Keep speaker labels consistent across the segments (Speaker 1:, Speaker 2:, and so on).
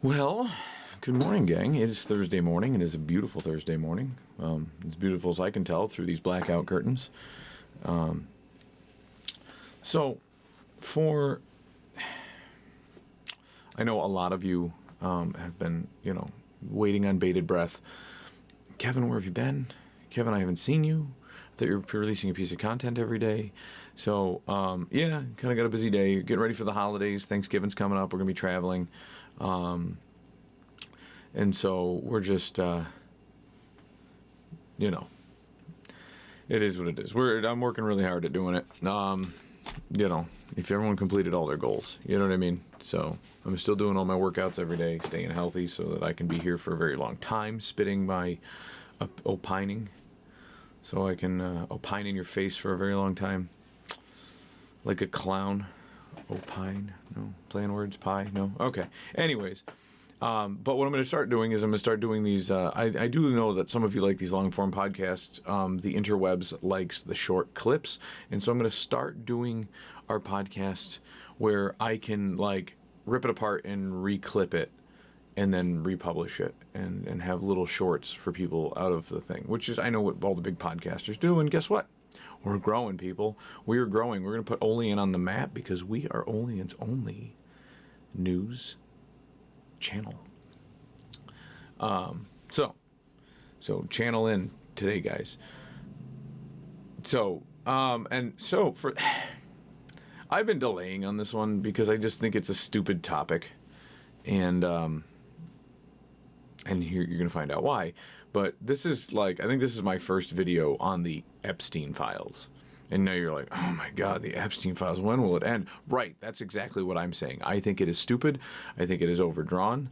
Speaker 1: Well, good morning, gang. It is Thursday morning. It is a beautiful Thursday morning. As beautiful as I can tell through these blackout curtains. So, for I know a lot of you have been, waiting on bated breath. Kevin, where have you been? Kevin, I haven't seen you. I thought you were releasing a piece of content every day. So, yeah, kind of got a busy day. Getting ready for the holidays. Thanksgiving's coming up. We're going to be traveling. And so we're just, it is what it is. I'm working really hard at doing it. If everyone completed all their goals, you know what I mean? So I'm still doing all my workouts every day, staying healthy so that I can be here for a very long time, spitting my opining. So I can opine in your face for a very long time. Like a clown. Opine? No. Playing words? Pie? No? Okay. Anyways. But what I'm going to start doing is I'm going to start doing these. I do know that some of you like these long form podcasts. The interwebs likes the short clips. And so I'm going to start doing our podcast where I can rip it apart and reclip it and then republish it and have little shorts for people out of the thing, which is, I know what all the big podcasters do. And guess what? We're growing, people. We are growing. We're going to put Olean on the map because we are Olean's only news channel. So channel in today, guys. So I've been delaying on this one because I just think it's a stupid topic, and here you're gonna find out why. But this is I think this is my first video on the Epstein Files. And now you're like, oh my God, the Epstein Files, when will it end? Right, that's exactly what I'm saying. I think it is stupid. I think it is overdrawn.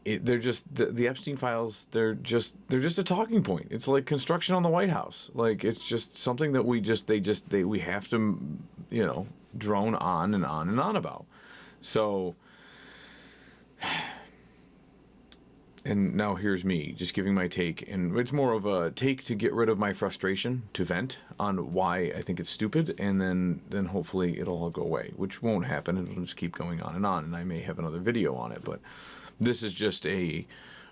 Speaker 1: They're just, the Epstein Files, they're just a talking point. It's like construction on the White House. It's just something that we have to, drone on and on and on about. So, and now here's me just giving my take, and it's more of a take to get rid of my frustration, to vent on why I think it's stupid, and then hopefully it'll all go away, which won't happen. It'll just keep going on, and I may have another video on it, but this is just a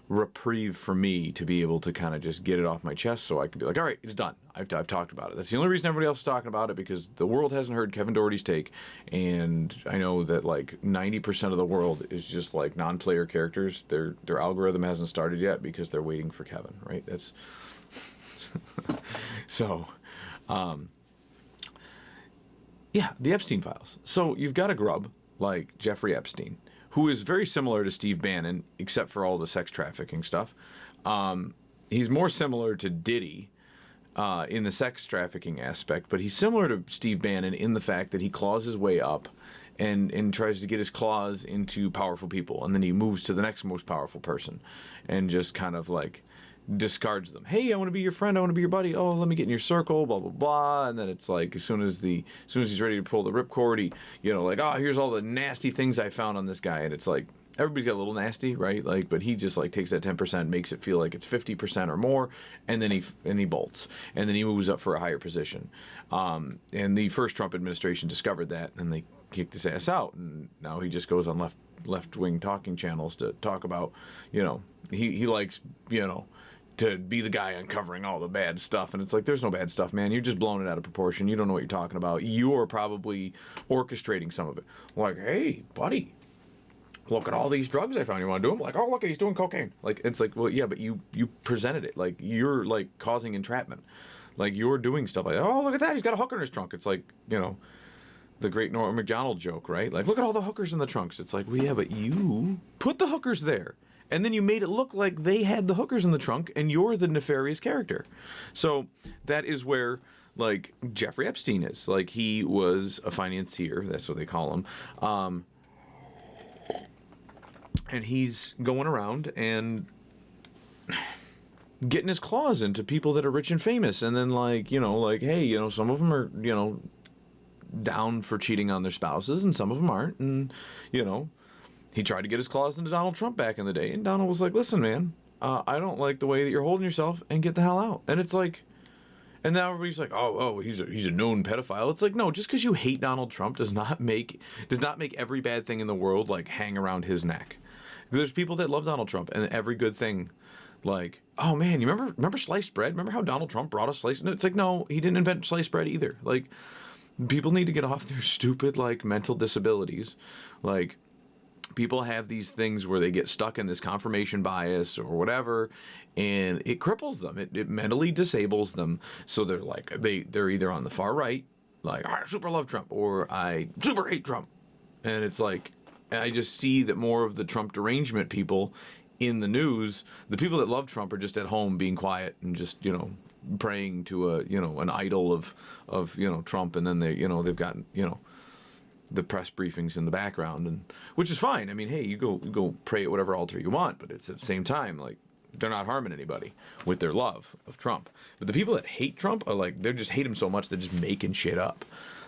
Speaker 1: reprieve for me to be able to kind of just get it off my chest so I can be like, all right, it's done. I've talked about it. That's the only reason everybody else is talking about it, because the world hasn't heard Kevin Doherty's take, and I know that 90% of the world is just non-player characters. Their algorithm hasn't started yet because they're waiting for Kevin, right? That's so yeah, the Epstein Files. So you've got a grub like Jeffrey Epstein, who is very similar to Steve Bannon, except for all the sex trafficking stuff. He's more similar to Diddy in the sex trafficking aspect, but he's similar to Steve Bannon in the fact that he claws his way up and tries to get his claws into powerful people, and then he moves to the next most powerful person and just kind of discards them. Hey, I want to be your friend. I want to be your buddy. Oh, let me get in your circle. Blah blah blah. And then it's as soon as he's ready to pull the ripcord, oh, here's all the nasty things I found on this guy, and it's everybody's got a little nasty, right? But he just takes that 10%, makes it feel like it's 50% or more, and then he bolts, and then he moves up for a higher position. And the first Trump administration discovered that, and they kicked his ass out, and now he just goes on left-wing talking channels to talk about, he likes, to be the guy uncovering all the bad stuff. And it's there's no bad stuff, man. You're just blowing it out of proportion. You don't know what you're talking about. You're probably orchestrating some of it. Hey, buddy, look at all these drugs I found. You want to do them? Oh, look, he's doing cocaine. Well, yeah, but you presented it. You're causing entrapment. You're doing stuff oh, look at that. He's got a hooker in his trunk. It's the great Norm Macdonald joke, right? Look at all the hookers in the trunks. It's well, yeah, but you put the hookers there. And then you made it look like they had the hookers in the trunk, and you're the nefarious character. So that is where, Jeffrey Epstein is. He was a financier. That's what they call him. And he's going around and getting his claws into people that are rich and famous. And then, hey, some of them are, down for cheating on their spouses, and some of them aren't. And, he tried to get his claws into Donald Trump back in the day, and Donald was like, listen, man, I don't like the way that you're holding yourself, and get the hell out. And it's And now everybody's like, oh, he's a known pedophile. It's like, no, just because you hate Donald Trump does not make every bad thing in the world like hang around his neck. There's people that love Donald Trump, and every good thing, like, oh man, you remember sliced bread? Remember how Donald Trump brought us sliced? It's like, no, he didn't invent sliced bread either. Like, people need to get off their stupid like mental disabilities, like. People have these things where they get stuck in this confirmation bias or whatever, and it cripples them. It mentally disables them. So they're like, they're either on the far right, like, I super love Trump, or I super hate Trump. And it's like, and I just see that more of the Trump derangement people in the news, the people that love Trump are just at home being quiet and just, praying to an idol of Trump. And then they've got, the press briefings in the background, and which is fine. I mean, hey, you go pray at whatever altar you want, but it's at the same time like they're not harming anybody with their love of Trump. But the people that hate Trump are like, they just hate him so much they're just making shit up.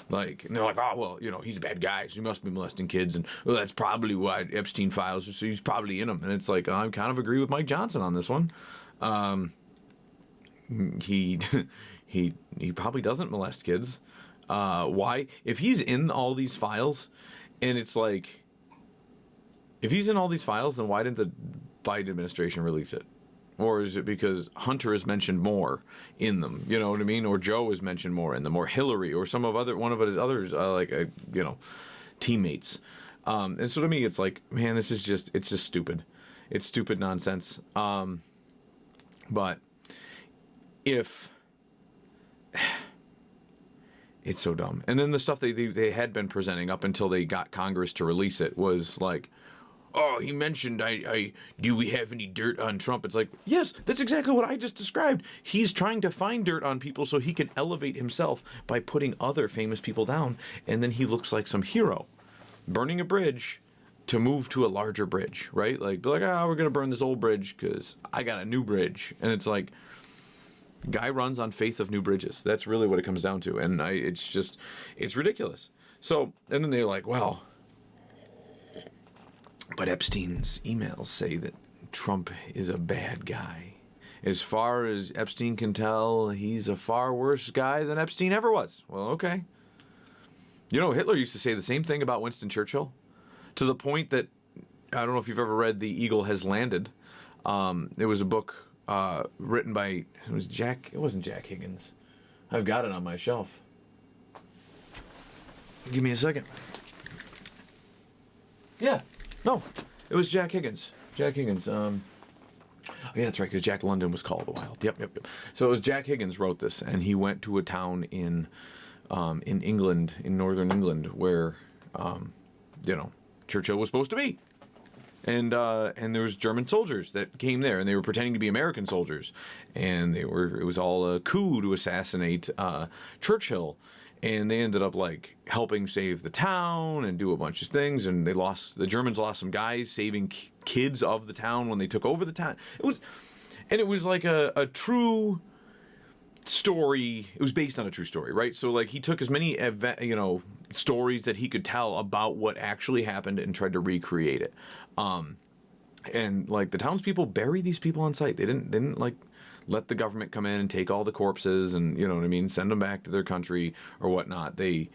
Speaker 1: Like, and they're like, oh well, he's a bad guy, so he must be molesting kids, and well, that's probably why Epstein files. So he's probably in them, and it's like I kind of agree with Mike Johnson on this one. He he probably doesn't molest kids. Why? If he's in all these files, and it's like, if he's in all these files, then why didn't the Biden administration release it? Or is it because Hunter is mentioned more in them? You know what I mean? Or Joe is mentioned more in them, or Hillary, or one of his others, teammates. And so to me, it's like, man, it's just stupid. It's stupid nonsense. But if it's so dumb. And then the stuff they had been presenting up until they got Congress to release it was like, oh, he mentioned, do we have any dirt on Trump? It's like, yes, that's exactly what I just described. He's trying to find dirt on people so he can elevate himself by putting other famous people down. And then he looks like some hero, burning a bridge to move to a larger bridge, right? Like, be like, we're going to burn this old bridge because I got a new bridge. And it's like, guy runs on faith of new bridges. That's really what it comes down to. And it's ridiculous. So, and then they're like, well, but Epstein's emails say that Trump is a bad guy. As far as Epstein can tell, he's a far worse guy than Epstein ever was. Well, okay. Hitler used to say the same thing about Winston Churchill, to the point that, I don't know if you've ever read The Eagle Has Landed. It was a book written by, it wasn't Jack Higgins. I've got it on my shelf. Give me a second. Yeah, no, it was Jack Higgins. Oh, yeah, that's right, because Jack London was called a while. Yep. So it was Jack Higgins wrote this, and he went to a town in England, in northern England, where, Churchill was supposed to be. And there was German soldiers that came there, and they were pretending to be American soldiers, and it was all a coup to assassinate Churchill, and they ended up like helping save the town and do a bunch of things, and the Germans lost some guys saving kids of the town when they took over the town. It was like a true story. It was based on a true story, right? So like he took as many stories that he could tell about what actually happened and tried to recreate it. And like the townspeople buried these people on site. They didn't like let the government come in and take all the corpses and, you know what I mean, send them back to their country or whatnot. They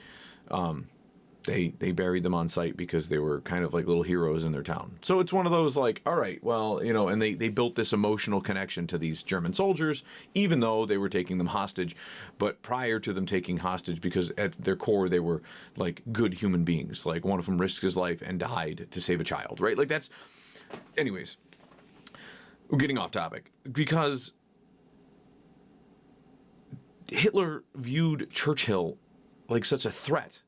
Speaker 1: buried them on site because they were kind of like little heroes in their town. So it's one of those like, all right, well, and they built this emotional connection to these German soldiers, even though they were taking them hostage. But prior to them taking hostage, because at their core, they were like good human beings. Like one of them risked his life and died to save a child, right? Like that's, anyways, we're getting off topic because Hitler viewed Churchill like such a threat.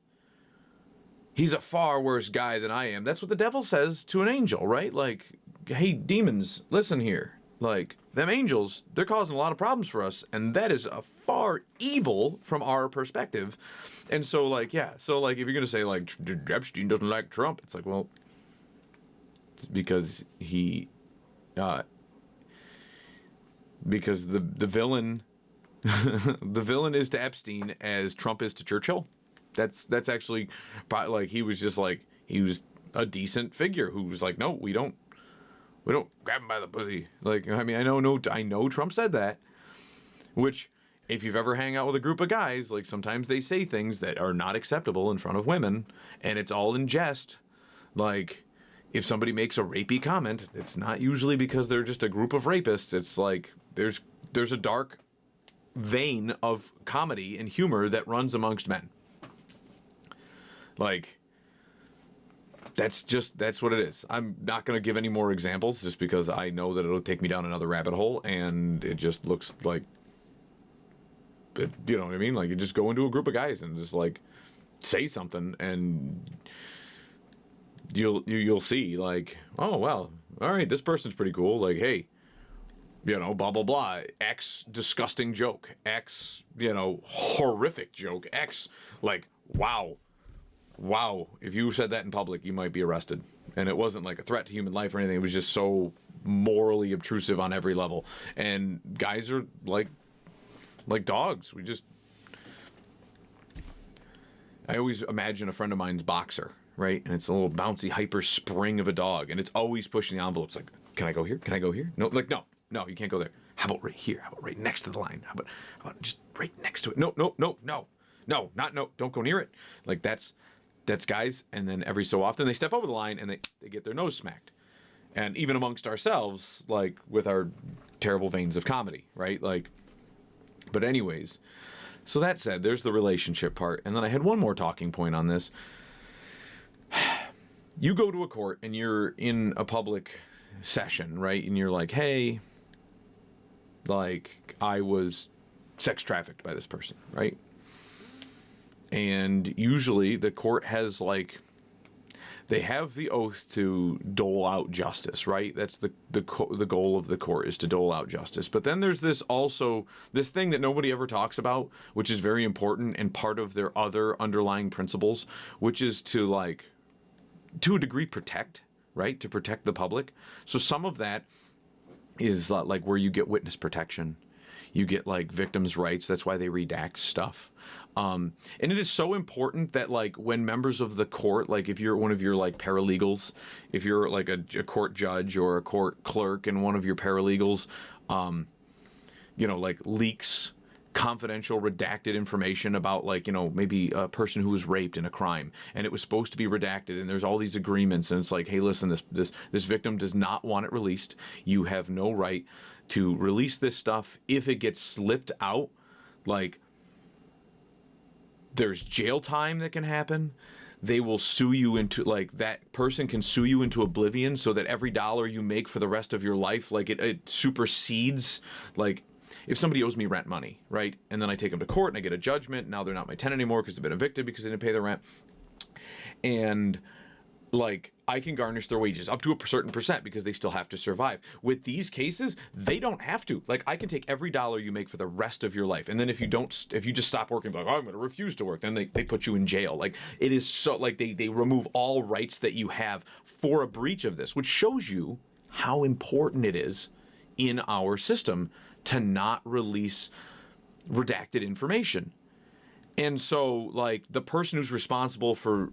Speaker 1: He's a far worse guy than I am. That's what the devil says to an angel, right? Like, hey, demons, listen here. Like, them angels, they're causing a lot of problems for us, and that is a far evil from our perspective. And so, like, yeah, so, like, if you're going to say, like, Epstein doesn't like Trump, it's like, well, it's because because the villain, the villain is to Epstein as Trump is to Churchill. That's actually probably like he was a decent figure who was like, no, we don't grab him by the pussy. Like, I mean, I know Trump said that, which if you've ever hang out with a group of guys, like sometimes they say things that are not acceptable in front of women, and it's all in jest. Like, if somebody makes a rapey comment, it's not usually because they're just a group of rapists. It's like there's a dark vein of comedy and humor that runs amongst men. Like, that's what it is. I'm not going to give any more examples just because I know that it'll take me down another rabbit hole, and it just looks like, you know what I mean? Like, you just go into a group of guys and just like say something, and you'll see like, oh well, all right, this person's pretty cool. Like, hey, you know, blah blah blah. X disgusting joke. X, you know, horrific joke. X, like, wow. If you said that in public, you might be arrested. And it wasn't like a threat to human life or anything. It was just so morally obtrusive on every level. And guys are like dogs. I always imagine a friend of mine's boxer, right? And it's a little bouncy, hyper spring of a dog, and it's always pushing the envelope. It's like, can I go here? Can I go here? No, like, no, you can't go there. How about right here? How about right next to the line? How about just right next to it? No, don't go near it. Like, that's guys, and then every so often they step over the line and they get their nose smacked. And even amongst ourselves, like with our terrible veins of comedy, right? Like, but anyways, so that said, there's the relationship part. And then I had one more talking point on this. You go to a court and you're in a public session, right? And you're like, hey, like, I was sex trafficked by this person, right? And usually the court has, like, they have the oath to dole out justice, right? That's the goal of the court, is to dole out justice. But then there's this thing that nobody ever talks about, which is very important and part of their other underlying principles, which is to, like, to a degree, protect, right? To protect the public. So some of that is like where you get witness protection. You get, like, victims' rights. That's why they redact stuff. And it is so important that, like, when members of the court, like, if you're one of your, like, paralegals, if you're like a court judge or a court clerk, and one of your paralegals, you know, like, leaks confidential redacted information about, like, you know, maybe a person who was raped in a crime, and it was supposed to be redacted, and there's all these agreements, and it's like, hey, listen, this victim does not want it released. You have no right to release this stuff. If it gets slipped out, like, there's jail time that can happen. They will sue you into, like, that person can sue you into oblivion, so that every dollar you make for the rest of your life, like, it supersedes, like, if somebody owes me rent money, right? And then I take them to court and I get a judgment. Now they're not my tenant anymore because they've been evicted because they didn't pay the rent. And, like, I can garnish their wages up to a certain percent because they still have to survive. With these cases, they don't have to. Like, I can take every dollar you make for the rest of your life. And then if you just stop working, like, oh, I'm going to refuse to work, then they put you in jail. Like, it is so, like, they remove all rights that you have for a breach of this, which shows you how important it is in our system to not release redacted information. And so, like, the person who's responsible for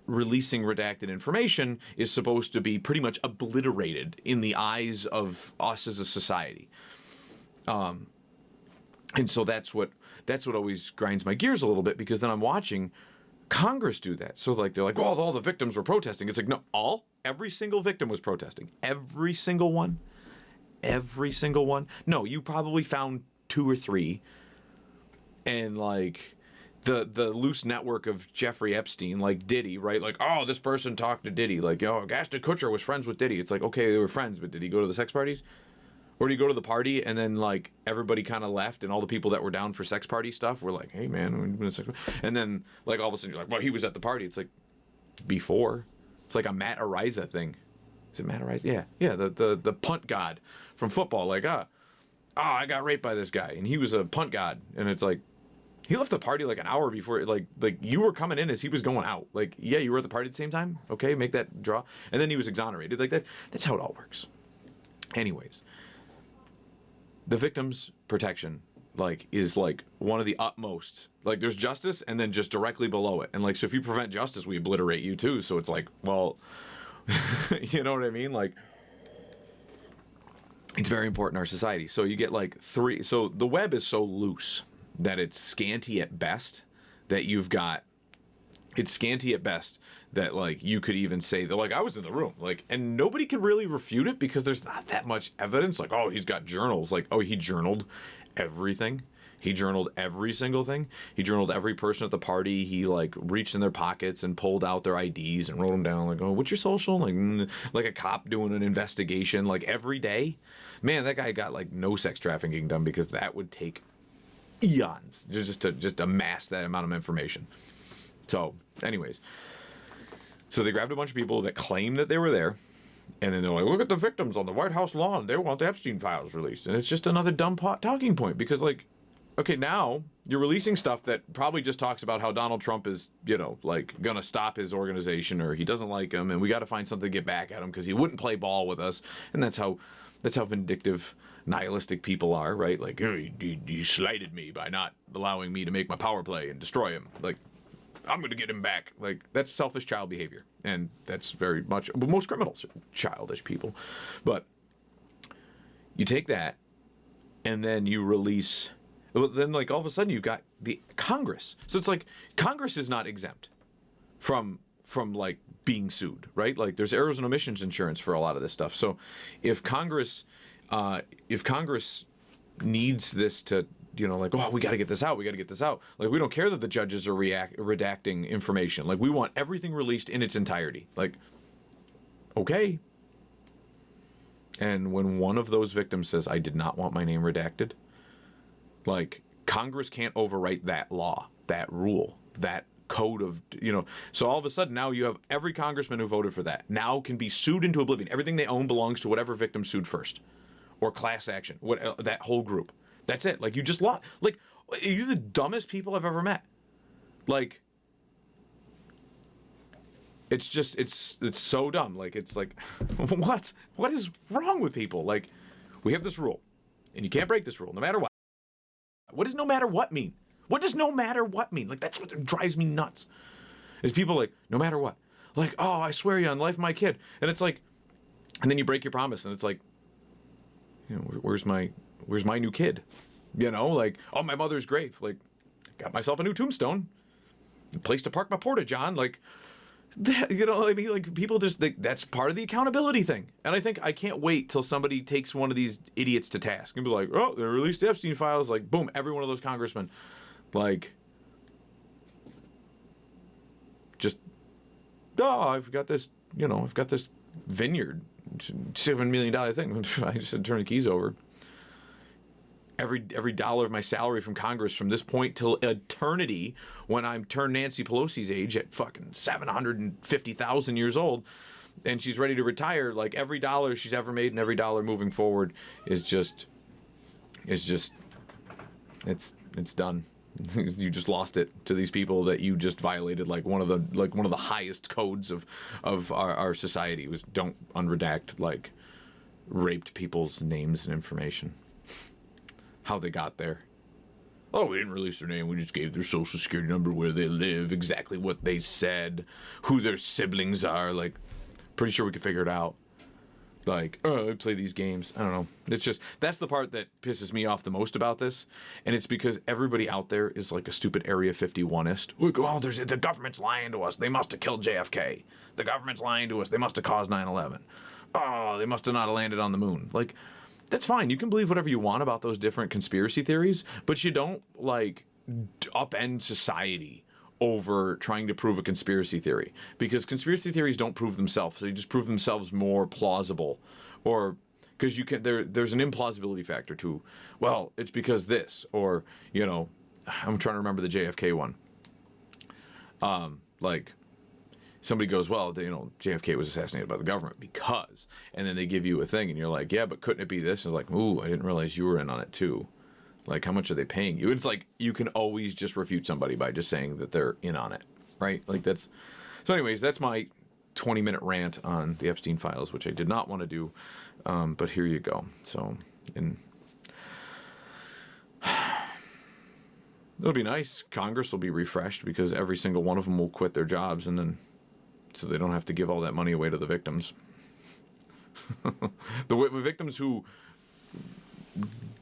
Speaker 1: releasing redacted information is supposed to be pretty much obliterated in the eyes of us as a society. And so that's what always grinds my gears a little bit, because then I'm watching Congress do that. So, like, they're like, well, all the victims were protesting. It's like, no, every single victim was protesting. Every single one. No, you probably found 2 or 3. And, like, the loose network of Jeffrey Epstein, like Diddy, right? Like, oh, this person talked to Diddy. Like, oh, Ashton Kutcher was friends with Diddy. It's like, okay, they were friends, but did he go to the sex parties? Or did he go to the party and then, like, everybody kind of left, and all the people that were down for sex party stuff were like, hey, man, and then, like, all of a sudden you're like, well, he was at the party. It's like, before. It's like a Matt Ariza thing. Is it Matt Ariza? Yeah, the punt god from football. Like, I got raped by this guy, and he was a punt god. And it's like, he left the party like an hour before, like you were coming in as he was going out. Like, yeah, you were at the party at the same time. Okay, make that draw. And then he was exonerated. Like, that's how it all works. Anyways, the victim's protection, like, is, like, one of the utmost. Like, there's justice, and then just directly below it. And, like, so if you prevent justice, we obliterate you too. So it's like, well, you know what I mean? Like, it's very important in our society. So you get, like, 3. So the web is so loose. that it's scanty at best that you've got. It's scanty at best that, like, you could even say that, like, I was in the room, like, and nobody can really refute it because there's not that much evidence. Like, oh, he's got journals. Like, oh, he journaled everything. He journaled every single thing. He journaled every person at the party. He, like, reached in their pockets and pulled out their IDs and wrote them down. Like, oh, what's your social? Like a cop doing an investigation, like, every day. Man, that guy got, like, no sex trafficking done because that would take eons just to amass that amount of information. So, anyways, so they grabbed a bunch of people that claim that they were there, and then they're like, look at the victims on the White House lawn. They want the Epstein Files released. And it's just another dumb talking point because, like, okay, now you're releasing stuff that probably just talks about how Donald Trump is, you know, like, going to stop his organization or he doesn't like him and we got to find something to get back at him because he wouldn't play ball with us. And that's how vindictive, nihilistic people are, right? Like, oh, he slighted me by not allowing me to make my power play and destroy him. Like, I'm going to get him back. Like, that's selfish child behavior. And that's very much, well, most criminals are childish people. But you take that and then you release, well, then, like, all of a sudden you've got the Congress. So it's like Congress is not exempt from like being sued, right? Like, there's errors and omissions insurance for a lot of this stuff. So if Congress needs this to, you know, like, oh, we got to get this out. Like, we don't care that the judges are redacting information. Like, we want everything released in its entirety. Like, okay. And when one of those victims says, I did not want my name redacted, like, Congress can't overwrite that law, that rule, that code of, you know. So all of a sudden now you have every congressman who voted for that now can be sued into oblivion. Everything they own belongs to whatever victim sued first, or class action, that whole group. That's it. Like, you just lost. Like, you're the dumbest people I've ever met. Like, it's just, it's so dumb. Like, it's like, what is wrong with people? Like, we have this rule, and you can't break this rule, no matter what. What does no matter what mean? What does no matter what mean? Like, that's what drives me nuts. Is people like, no matter what. Like, oh, I swear you on the life of my kid. And it's like, and then you break your promise, and it's like, you know, where's my new kid? You know, like, oh, my mother's grave. Like, got myself a new tombstone. A place to park my porta-john. Like, that, you know, I mean, like, people just think that's part of the accountability thing. And I think I can't wait till somebody takes one of these idiots to task and be like, oh, they released the Epstein Files. Like, boom, every one of those congressmen, like, just, oh, I've got this vineyard, $7 million thing. I just had to turn the keys over. Every dollar of my salary from Congress from this point till eternity, when I'm turned Nancy Pelosi's age at fucking 750,000 years old, and she's ready to retire, like, every dollar she's ever made and every dollar moving forward is just, it's done. You just lost it to these people that you just violated, like, one of the highest codes of our society was don't unredact, like, raped people's names and information. How they got there. Oh, we didn't release their name. We just gave their social security number, where they live, exactly what they said, who their siblings are. Like, pretty sure we could figure it out. Like, oh, I play these games. I don't know. It's just, that's the part that pisses me off the most about this. And it's because everybody out there is like a stupid Area 51ist. Like, oh, the government's lying to us. They must have killed JFK. The government's lying to us. They must have caused 9/11. Oh, they must have not landed on the moon. Like, that's fine. You can believe whatever you want about those different conspiracy theories, but you don't, like, upend society over trying to prove a conspiracy theory, because conspiracy theories don't prove themselves. They just prove themselves more plausible, or because you can, there's an implausibility factor to, well, it's because this, or, you know, I'm trying to remember the JFK one. Like, somebody goes, well, you know, JFK was assassinated by the government because, and then they give you a thing, and you're like, yeah, but couldn't it be this? And it's like, ooh, I didn't realize you were in on it too. Like, how much are they paying you? It's like, you can always just refute somebody by just saying that they're in on it, right? Like, that's, so anyways, that's my 20-minute rant on the Epstein Files, which I did not want to do, but here you go. So, and it'll be nice. Congress will be refreshed because every single one of them will quit their jobs, and then, so they don't have to give all that money away to the victims. The victims who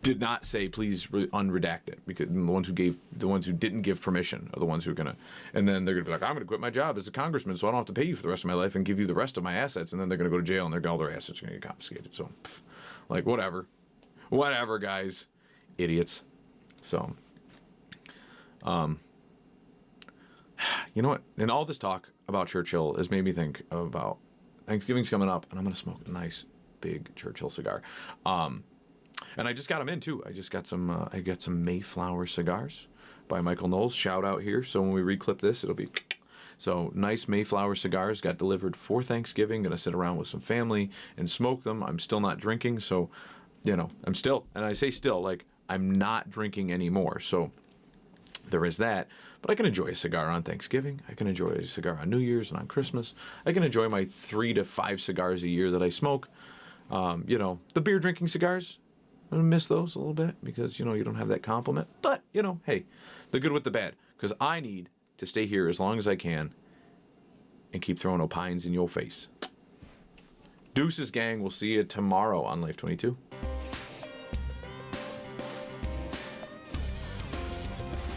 Speaker 1: did not say please unredact it, because the ones who didn't give permission are the ones who are gonna, and then they're gonna be like, I'm gonna quit my job as a congressman so I don't have to pay you for the rest of my life and give you the rest of my assets, and then they're gonna go to jail and all their assets are gonna get confiscated. So, like whatever, guys, idiots. So, you know what? And all this talk about Churchill has made me think about Thanksgiving's coming up, and I'm gonna smoke a nice big Churchill cigar. And I just got them in too. I just got some. I got some Mayflower cigars by Michael Knowles. Shout out here. So when we reclip this, it'll be so nice. Mayflower cigars got delivered for Thanksgiving. Gonna sit around with some family and smoke them. I'm still not drinking, so I'm still. And I say still, like I'm not drinking anymore. So there is that. But I can enjoy a cigar on Thanksgiving. I can enjoy a cigar on New Year's and on Christmas. I can enjoy my 3 to 5 cigars a year that I smoke. The beer drinking cigars. I'm going to miss those a little bit because, you don't have that compliment. But, hey, the good with the bad. Because I need to stay here as long as I can and keep throwing opines in your face. Deuces, gang. We'll see you tomorrow on Life22.